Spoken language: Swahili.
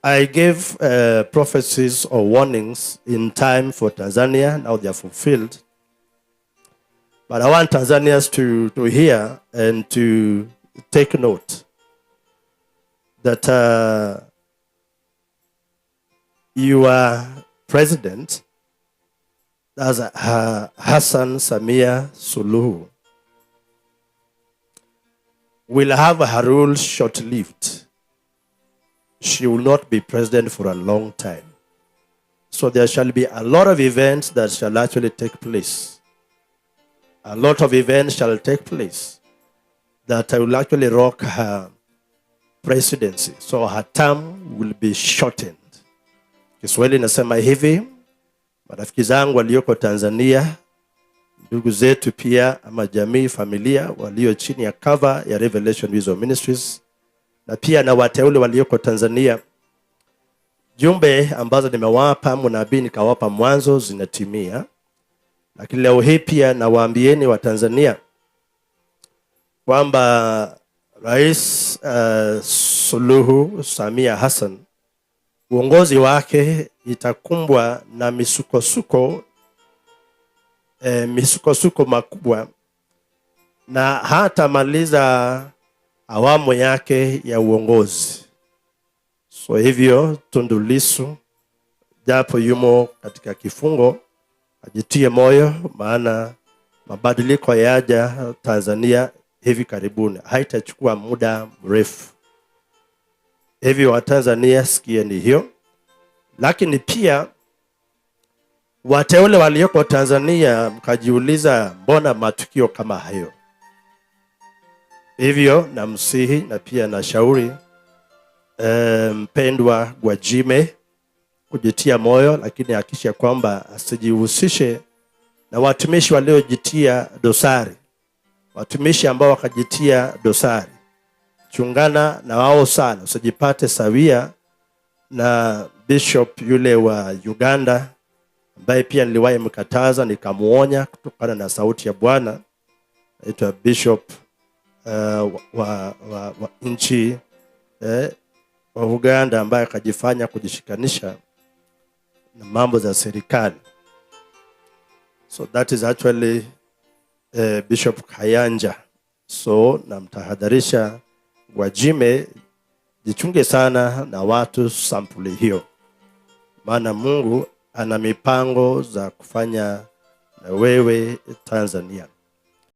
I gave prophecies or warnings in time for Tanzania. Now they are fulfilled. But I want Tanzanians to hear and to take note that your president, that's Hassan Samia Suluhu, will have her rule short-lived. She will not be president for a long time. So there shall be a lot of events that shall actually take place. A lot of events shall take place that will actually rock her presidency. So her term will be shortened. Kiswahili nasema hivi, marafiki zangu walioko Tanzania, ndugu zetu pia ama jamii, familia walio chini ya cover ya Revelation Wisdom Ministries, na pia na wateule walioko Tanzania, jumbe ambazo nimewapa mnabii nikawapa mwanzo zinatimia. Lakini leo hii pia nawaambieni wa Tanzania kwamba Rais Suluhu Samia Hassan, uongozi wake itakumbwa na misukosuko makubwa, na hata maliza awamu yake ya uongozi. So hivyo Tundu Lissu, japo yumo katika kifungo, ajitie moyo, maana mabadiliko yaja Tanzania hivi karibuni, haitachukua muda mrefu. Hivyo wa Tanzania sikieni hiyo. Lakini pia wateule walioko Tanzania mkajiuliza mbona matukio kama hayo. Hivyo na msihi na pia na shauri mpendwa Gwajime kujitia moyo, lakini hakikisha kwamba asijihusishe na watumishi waliojitia dosari. Watumishi ambao wakajitia dosari, chungana na wao sana, usijipate sawia na bishop yule wa Uganda ambaye pia niliwahi mkataza nikamuonya kutokana na sauti ya Bwana. Aitwa bishop wa nchi wa Uganda ambaye akajifanya kujishikanisha na mambo za serikali. So that is actually Bishop Kayanja. So namtahadharisha Gwajime, jichunge sana na watu sampuli hiyo, maana Mungu ana mipango za kufanya na wewe Tanzania.